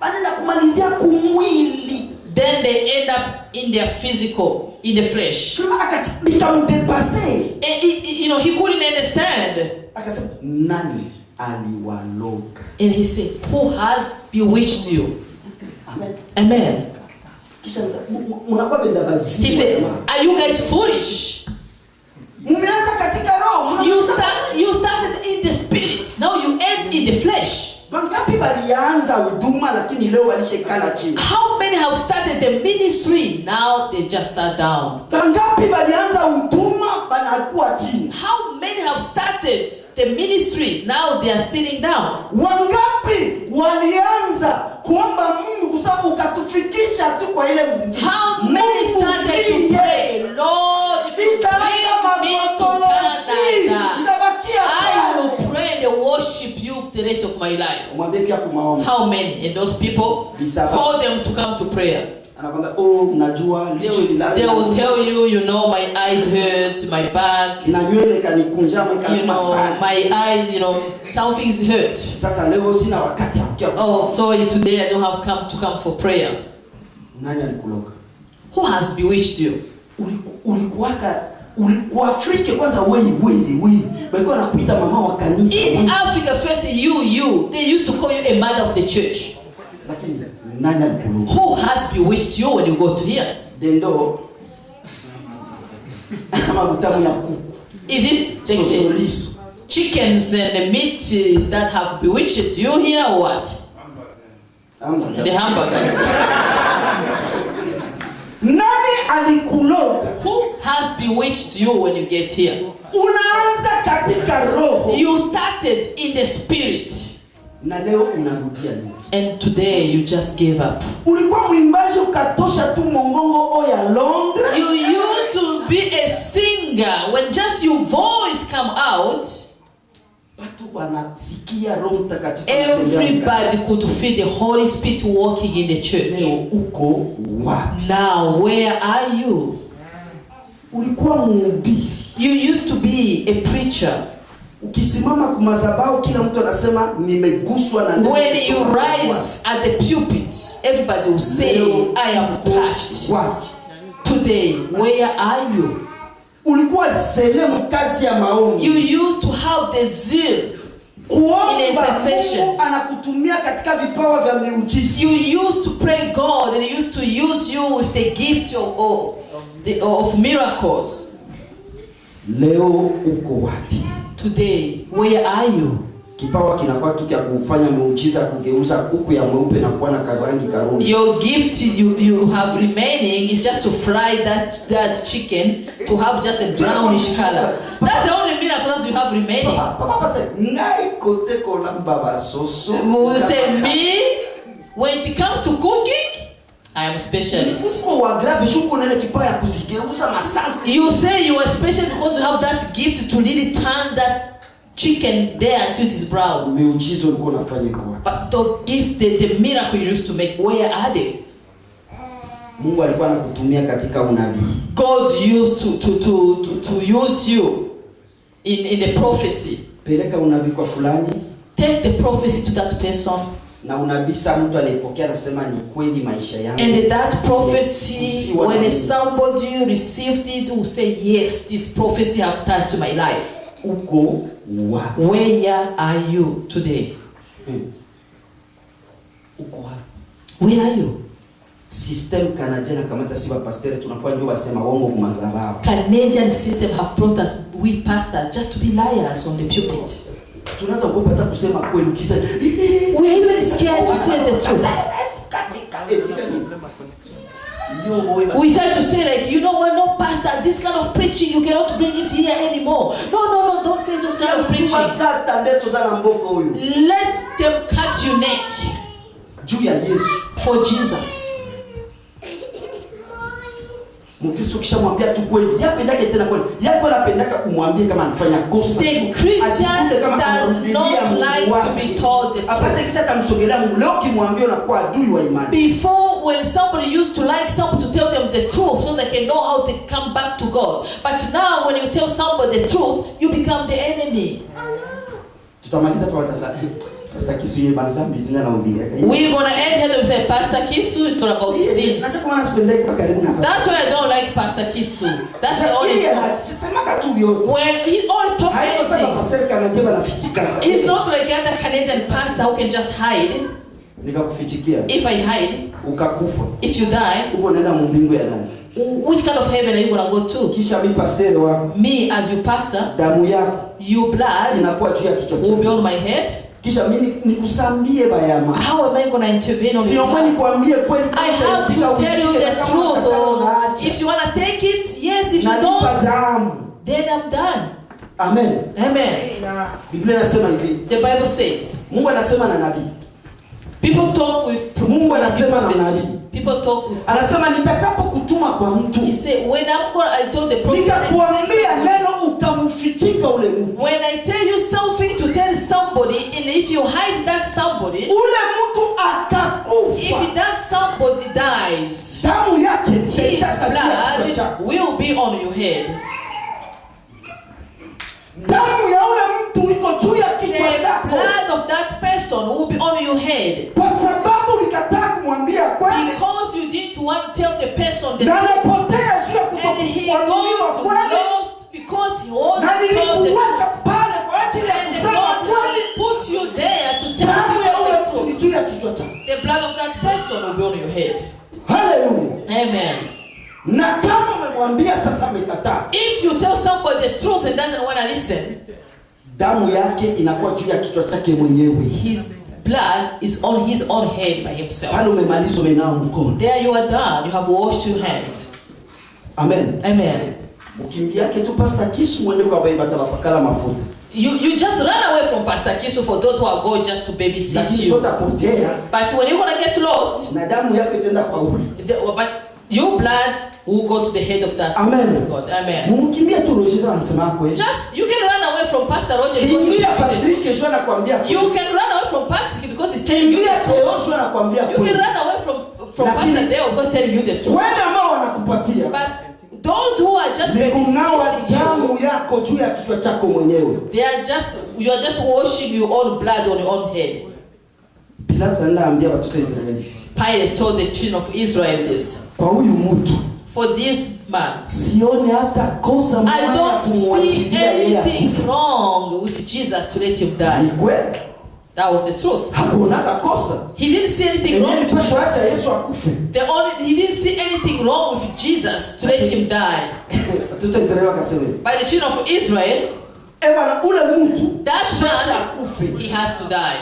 Banaenda kumalizia kumwili.
Then they end up in their physical, in the flesh.
Kama akasibika mbepase.
And he couldn't understand.
Akasema nani aliwaloga?
And he said, who has bewitched you?
Amen.
Amen.
Kisha mnakuwa benda bazi.
He said, are you guys foolish?
Mmeanza katika roho.
You started in the spirit. Now you end in the flesh.
Bangapi walianza huduma lakini leo walishekana chini?
How many have started the ministry? Now they just sat down.
Bangapi walianza huduma wanakuwa chini?
How many have started the ministry, now they are sitting down?
Wangapi walianza kuomba Mungu kwa sababu ukatufikisha tu kwa ile Mungu?
How many started to pray, Lord, if you bring me to Canada, I will pray and worship you the rest of my life. How many? And those people, call them to come to prayer. They will tell you, you know, my eyes hurt, my back, you know, my eyes, you know, something's hurt. Oh, sorry, today I don't have come for prayer. Who has bewitched you? In Africa first, you they used to call you a mother of the church. Who has bewitched you when you go to here? Is it the chickens and the meat that have bewitched you here or what? The hamburgers.
Nani alikuloga?
Who has bewitched you when you get here?
Unaanza katika roho.
You started in the spirit.
Na leo unarudia nyuma.
And today you just gave up.
Ulikuwa mwimbaji ukatosha tu mongongo oya Londres.
You used to be a singer. When just your voice come out, everybody could feel the Holy Spirit walking in the church. Now where are you? You used to be a preacher. When you rise at the pulpit, everybody will say, I am touched. Today, where are you? You used to have the zeal in intercession. You used to pray God and He used to use you with the gift of miracles. Today, where are you? Your gift you have remaining is just to fry that chicken to have just a brownish color. That's the only miracle you have remaining. You say, me, when it comes to cooking, I am a specialist. You say you are special because you have that gift to really turn that chicken there until it is brown. But the gift, the miracle you used to make, where are they? God used to use you in the prophecy. Take the prophecy to that person. And that prophecy, when somebody received it, will say, yes, this prophecy have touched my life. Where are you today? Where are you? Canadian system have brought us, we pastors, just to be liars on the pulpit. We are even scared to say the truth. We try to say, like, you know what, no pastor, this kind of preaching, you cannot bring it here anymore. No, don't say those kind of preaching. Let them cut your neck for Jesus. The Christian does not like to be told the truth. Before, when somebody used to like someone to tell them the truth so they can know how to come back to God. But now when you tell somebody the truth, you become the enemy. We're going to end here and say, Pastor Kisu is all about sins. That's why I don't like Pastor Kisu. That's why only when he only talks anything. He's not like other Canadian pastor who can just hide. If I hide, if you die, which kind of heaven are you going to go to? Me as your pastor, your blood will be on my head. How am I going to intervene on you? I have to tell you the truth. If you want to take it, yes. If you don't, then I'm done.
Amen.
Amen.
Biblia inasema hivi.
The Bible says,
Mungu anasema na nabii.
people talk with
Mungu anasema na
prophecy.
nabii.
People talk with
Anasema nitakapokutuma kwa mtu.
He said, when I'm going, I told the prophet,
Nikakuambia neno ukamfichika ule mtu.
when I tell you something to tell somebody, and if you hide that somebody,
Ule mtu akakufa.
if that somebody dies,
Damu yake
his
itakuja
blood will be on your head.
Damu ya ule mtu iko juu ya kichwa
The
chako.
blood of that person will be on your head.
Kwa sababu ulikataa kumwambia kweli.
Because you didn't want to tell the person the
Na
truth.
anapotea juu ya
And he
kutokuaminiwa
got
kweli.
lost because he wasn't
Na
told the truth.
nilikuweka pale kwa ajili ya
And
kusema
God
kweli.
put you there to tell
Damu ya ule
you the
mtu ni
truth.
juu ya kichwa chako.
The blood of that person will be on your head.
Haleluya.
Amen.
Na kama umemwambia sasa amekataa.
If you tell somebody the truth and doesn't want to listen,
Damu yake inakuwa juu ya kichwa chake mwenyewe.
his blood is on his own head by himself.
Pale umemaliza umenao mkono.
There you are done. You have washed your hands.
Amen.
Amen.
Mkimbiake tu Pastor Kisu mwende kwa baba tabapakala mafuta.
You just run away from Pastor Kisu for those who are going just to babysit
Lakini
you.
sote potea
But when you're going to get lost,
na damu yake itaenda kwa ule.
but your blood will go to the head of that
Amen.
God. Amen.
Mkimbia tu Roger anasema kweli.
Just, you can run away from Pastor Roger because
Kimbia
he's
Patrick Yesu anakuambia.
You can run away from Patrick because he's telling you
Kimbia
the truth.
Yesu anakuambia
You can
kweli.
run away from
Lakini-
Pastor Deo because he's telling you the truth.
Wale ambao wanakupatia
But those who are just
ni kunawa
babysitting you,
damu yako juu ya kichwa chako mwenyewe.
you are just washing your own blood on your own head.
Pilato anaambia watoto wa Israeli.
Pilate told the children of Israel this.
Kwa huyu mtu
For this man,
sione hata kosa
I
moja
don't see
kumwachilia yeye
anything
akufe.
wrong with Jesus to let him
Ni
die.
kweli.
That was the truth.
Hakuonaka kosa.
He didn't see anything wrong
Ndiye
with
alipaswa acha
Jesus.
Yesu akufe.
He didn't see anything wrong with Jesus to let him die.
Watoto wa Israeli wakasema,
By the children of Israel,
bwana ule mtu
that
sasa
man,
akufe.
he has to die.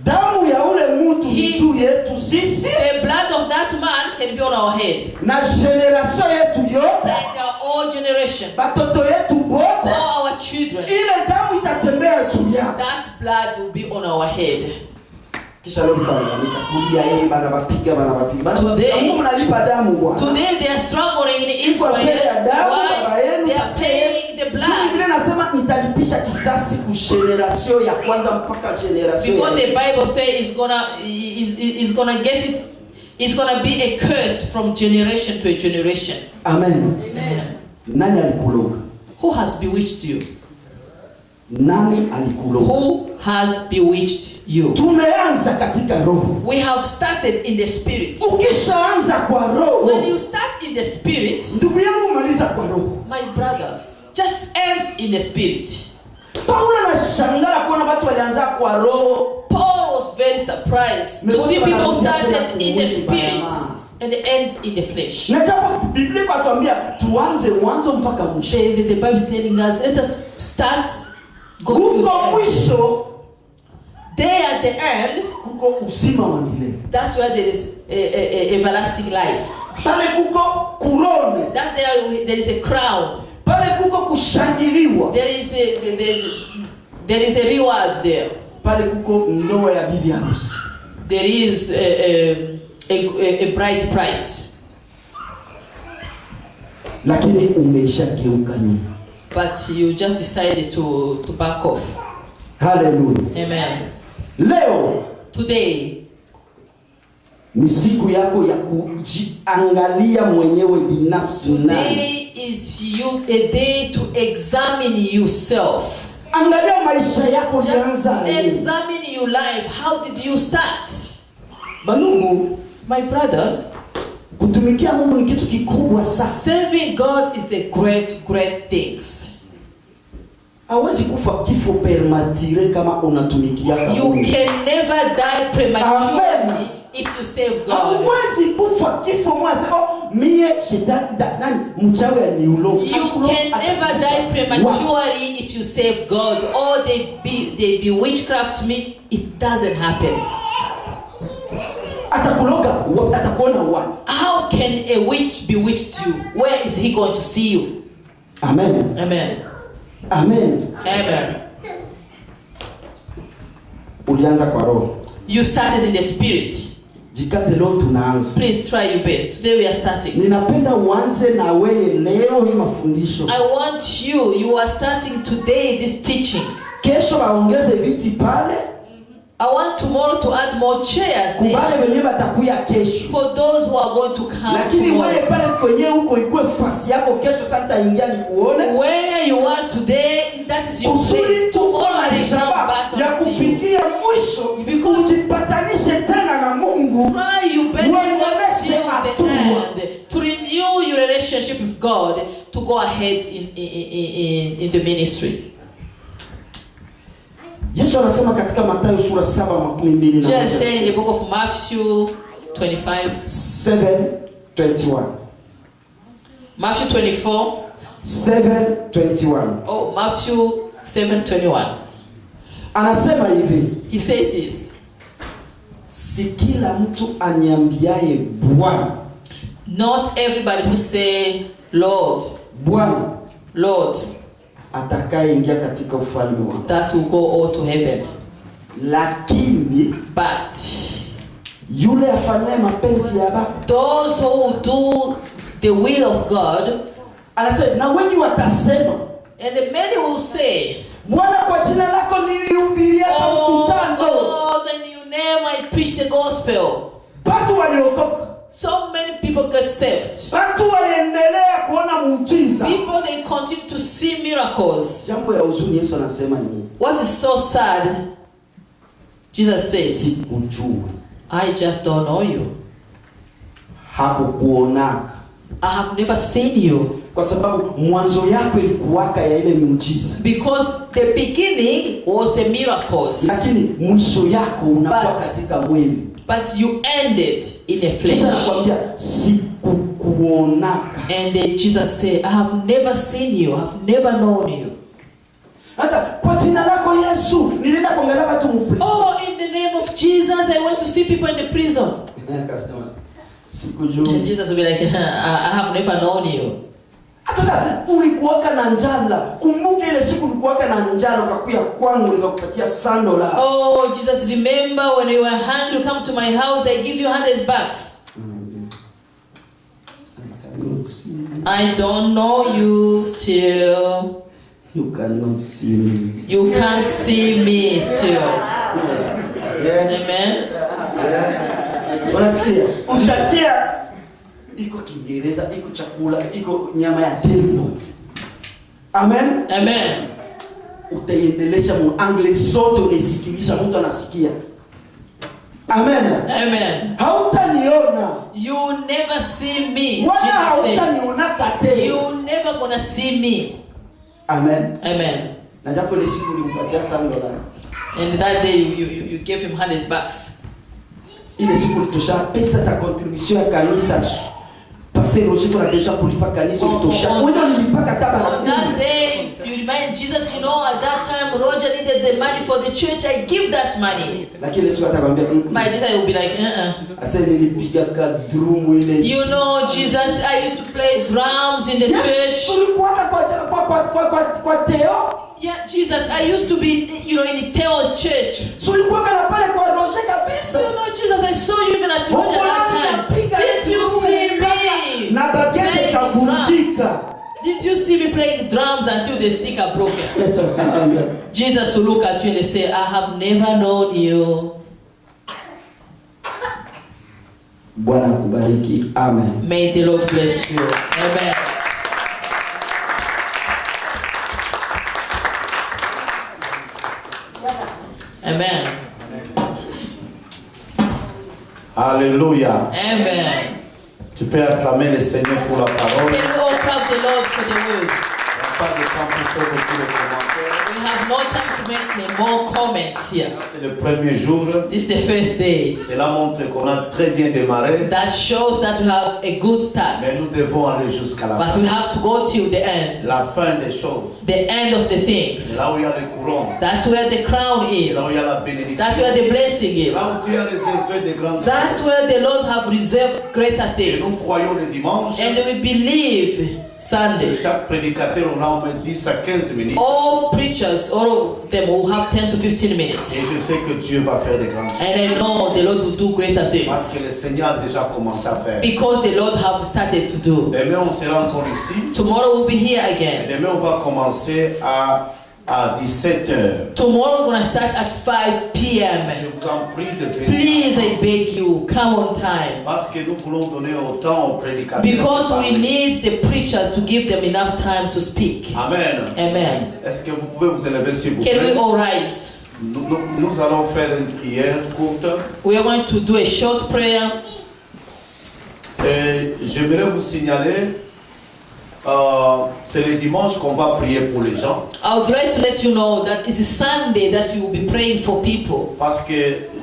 Damu ya ule mtu ni
He-
juu yetu sisi
The blood of that man can be on our head.
na generation yetu yote,
And all generation,
batoto yetu bote,
all our children,
ile damu itatembea juu yao.
that blood will be on our head.
Kisha leo tukaangalia kulia yeye bana wapiga bana wapiga.
Today-
Mungu mnalipa damu bwana.
Today they are struggling in Israel.
Kwa ajili ya damu baba
Why?
yenu
They are paying the
Biblia
blood.
inasema nitalipisha kisasi ku generation ya kwanza mpaka generation
Because
ya
the Bible says it's gonna get it. It's gonna be a curse from generation to a generation.
Amen.
Amen.
Nani alikuloga?
Who has bewitched you?
Nani alikuloga?
Who has bewitched you?
Tumeanza katika roho.
We have started in the spirit.
Ukishaanza kwa
When
roho,
you start in the spirit,
ndugu yangu maliza kwa roho.
my brothers, just end in the spirit.
Paulo anashangaa kuona watu walianza kwa roho.
Paul was very surprised to see people started in the spirit and end in the flesh.
Na japo Biblia ikatuambia tuanze mwanzo mpaka mwisho.
The Bible is telling us, let us start, go through
Kuko
the end.
mwisho,
There at the end,
kuko uzima wa milele.
that's where there is a everlasting life.
Pale kuko kurone.
That there is a crown.
Pale kuko kushangiliwa.
There is a reward there.
Pale kuko ndoa ya bibi harusi.
There is a bright price.
Lakini umeshageuka nyuma.
But you just decided to back off.
Haleluya.
Amen.
Leo
Today,
ni siku yako ya kujiangalia mwenyewe binafsi nani.
today is a day to examine yourself.
Angalia maisha yako
Just
yanza lini.
examine your life. How did you start?
Banungu,
My brothers,
kutumikia Mungu ni kitu kikubwa sana.
serving God is the great things.
Hawezi kufa kifo permatire kama unatumikia
You
Mungu.
can never die prematurely
Amen.
if you serve God.
Hauwezi kufa kifo mwanzo mie shetani nani mchawi aniulo.
You can never die prematurely if you save God, or they be witchcraft me. It doesn't happen.
Atakuloga, atakuona wapi?
How can a witch bewitch you? Where is he going to see you?
Amen.
Amen.
Amen.
Amen.
Ulianza kwa roho.
You started in the spirit.
Jikaze leo tunaanza.
Please try your best. Today we are starting.
Ninapenda uanze na wewe leo hii mafundisho.
I want you are starting today this teaching.
Kesho waongeze viti pale.
I want tomorrow to add more chairs there.
Kubale wenyewe batakuya kesho.
For those who are going to come
Lakini
tomorrow.
wewe pale kwenye huko ikue fasi yako kesho sasa ingia nikuone.
Where you are today, that is your place. Tomorrow I come back
ya
and see you.
kufikia mwisho ujipatanishe tena na Mungu.
Try your best to the end. To renew your relationship with God, to go ahead in the ministry.
Yesu anasema katika Mathayo sura 7:21.
Just say in the book of Matthew 25.
7:21.
Matthew 24.
7:21.
Oh, Matthew 7:21.
Anasema hivi.
He said this.
Si kila mtu aniambiaye Bwana.
Not everybody who say Lord.
Bwana.
Lord.
Atakayeingia katika ufalme wako.
That will go all to heaven.
Lakini
but
yule afanyaye mapenzi ya Baba.
Those who do the will of God.
Anasema na wengi watasema.
And the many will say,
Bwana kwa jina lako nilihubiria mkutano.
God, in your name I preach the gospel.
Watu waliokoka.
So many people get saved.
Watu waliendelea kuona muujiza.
People they continue to see miracles.
Jambo ya huzuni Yesu anasema ni.
What is so sad? Jesus said,
sikujua.
I just don't know you.
Hakukuonaka.
I have never seen you.
Kwa sababu mwanzo yako ilikuwaka ya ile miujiza.
Because the beginning was the miracles.
Lakini mwisho yako unakuwa katika mwili.
But you ended in the flesh.
Kisha anakuambia sikukuonaka.
And Jesus said, I have never seen you. I have never known you.
Sasa kwa jina lako Yesu nilienda kuangalia watu mprison.
Oh, in the name of Jesus I went to see people in the prison.
Akasema sikujua.
And Jesus will be like, I have never known you.
Sasa ulikuwaka na njala. Kumbuka ile siku ulikuwaka na njala ukakuja kwangu nikakupatia $100.
Oh, Jesus, remember when you were hungry, you come to my house, I give you $100. I don't know you still.
You cannot see me.
You can't see me still.
Yeah.
Amen.
Yeah. Unasikia? Utatia iko Kiingereza, iko chakula, iko nyama ya tembo. Amen.
Amen.
Utaendelesha mu angle zote unisikilisha mtu anasikia. Amen.
Amen.
Hautaniona.
You never see me.
Wala
Jesus
hautaniona tena.
you never gonna see me.
Amen.
Amen.
Na japo ile siku ulimpatia $100.
And that day you gave him $100.
Ile siku ulitosha pesa ta contribution ya kanisa. Pastor Roger kuna pesa kulipa kanisa ulitosha. Wewe nilipaka tabaka.
On that day you remind Jesus, you know, at that time Roger needed the money for the church. I give that money.
Lakini Yesu atakwambia
But Jesus will be like,
Asa nilipiga ka drum ile.
You know, Jesus, I used to play drums in the church.
Ulikuwa kwa Theo?
Yeah, Jesus, I used to be, you know, in the Theo's church.
Ulikuwa kana pale kwa Roger kabisa.
You know, Jesus, I saw you even at Roger that time. Did you see me?
Na bagete kavunjika.
Did you see me playing drums until the stick are broken?
Yes, sir.
Jesus will look at you and say, I have never known you.
Bwana akubariki. Amen.
May the Lord bless you. Amen. Amen.
Alléluia.
Amen.
Tu peux acclamer le Seigneur pour la parole.
Can you all clap the Lord for the word?
Pas de temps pour faire beaucoup de commentaires.
We have no time to make more comments here.
C'est le premier jour.
This is the first day.
Cela montre qu'on a très bien démarré.
That shows that we have a good start.
Mais nous devons aller jusqu'à la
But
fin.
we have to go till the end.
La fin des choses.
The end of the
C'est
things.
là où il y a le couronne.
That's where the crown
C'est là où il y
is.
a la bénédiction.
That's where the blessing is.
Là où Dieu a réservé des grandes
That's
choses.
where the Lord have reserved greater
Et
things.
nous croyons le dimanche.
And we believe Sundays.
Chaque prédicateur aura au moins 10 à 15 minutes.
All preachers, all of them will have 10 to 15 minutes.
Et je sais que Dieu va faire des grandes choses.
And I know the Lord will do greater
Parce
things.
que le Seigneur a déjà commencé à faire.
Because the Lord have started to do.
Demain, on sera encore ici.
Tomorrow we'll be here
Et
again.
demain, on va commencer à 17h.
Tomorrow we're going to start at 5 p.m.
Je vous en prie de venir.
Please, I beg you, come on time.
Parce que nous voulons donner autant aux prédicateurs.
Because we need the preachers to give them enough time to speak.
Amen.
Amen.
Est-ce que vous pouvez vous élever s'il vous
Can we
plaît?
all rise?
Nous allons faire une prière courte.
We are going to do a short prayer.
Et j'aimerais vous signaler, c'est le dimanche qu'on va prier pour les gens.
I would like to let you know that it's a Sunday that you will be praying for people.
Parce que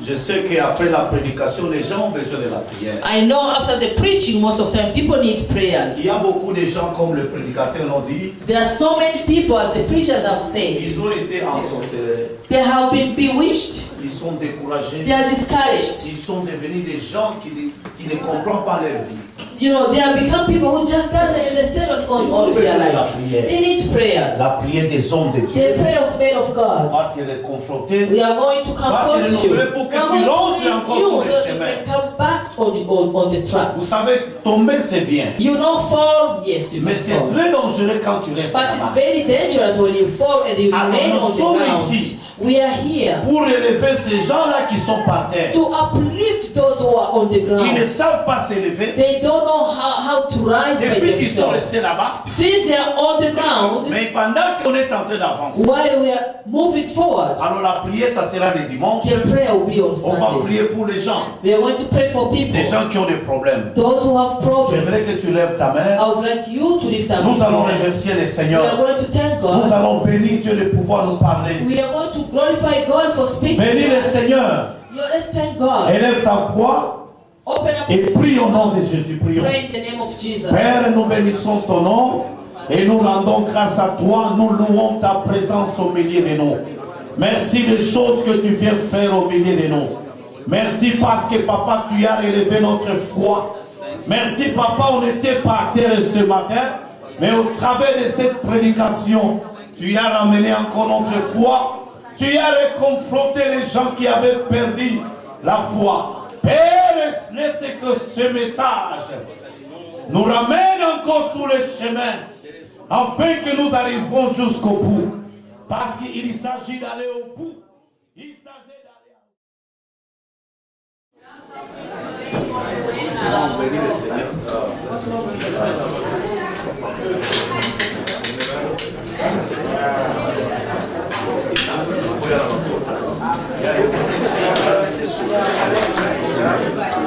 je sais qu'après la prédication, les gens ont besoin de la prière.
I know after the preaching, most of the time, people need
Il
prayers.
y a beaucoup de gens, comme le prédicateur l'a dit,
There are so many people, as the preachers have said,
ils ont été ensorcelés,
they have been bewitched,
ils sont découragés,
they are discouraged.
ils sont devenus des gens qui ne comprennent pas leur vie.
You know, they have become people who just doesn't understand what's going on with their life. They need prayers.
La prière des hommes de Dieu.
The prayer of men of God.
Va te les confronter.
We are going to comfort you. We are
Pour que
going
tu rentres
to
encore
bring
sur
you
le
so that you
chemin.
can come back on the track.
Vous savez, tomber c'est bien.
You know, fall, yes, you
Mais
can
c'est
fall.
très dangereux quand tu restes
But it's
là-bas.
very dangerous when you fall and you
Alors,
remain
nous
on the
sommes
ground.
ici.
We are here
Pour relever ces gens-là qui sont par terre.
to uplift those who are on the
Ils ne
ground.
savent pas s'élever.
They don't know how to rise by
Depuis qu'ils sont
themselves.
restés là-bas.
Since they are on the ground,
Mais pendant qu'on est en train d'avancer.
while we are moving forward,
Alors la prière, ça sera le dimanche.
the prayer will be on
On va
Sunday.
prier pour les gens.
We are going to pray for people,
Des gens qui ont des problèmes.
those who have
J'aimerais
problems.
que tu lèves ta main.
I would like you to lift up
Nous
your
allons
hand.
remercier le
We
Seigneur.
are going to thank
Nous
God.
allons bénir Dieu de pouvoir nous parler.
We are going to glorify God for speaking.
Bénis
to
le
us.
Seigneur.
Let's thank God.
Élève ta voix
Open up
et prie au nom de Jésus. Prions.
Pray in the name of Jesus.
Père, nous bénissons ton nom et nous rendons grâce à toi. Nous louons ta présence au milieu de nous. Merci des choses que tu viens faire au milieu de nous. Merci parce que papa, tu as relevé notre foi. Merci papa, on n'était pas à terre ce matin, mais au travers de cette prédication, tu as ramené encore notre foi. Tu as réconfronté les gens qui avaient perdu la foi. Père, laisse que ce message nous ramène encore sur le chemin, afin que nous arrivons jusqu'au bout. Parce qu'il s'agit d'aller au bout. Il s'agit d'aller à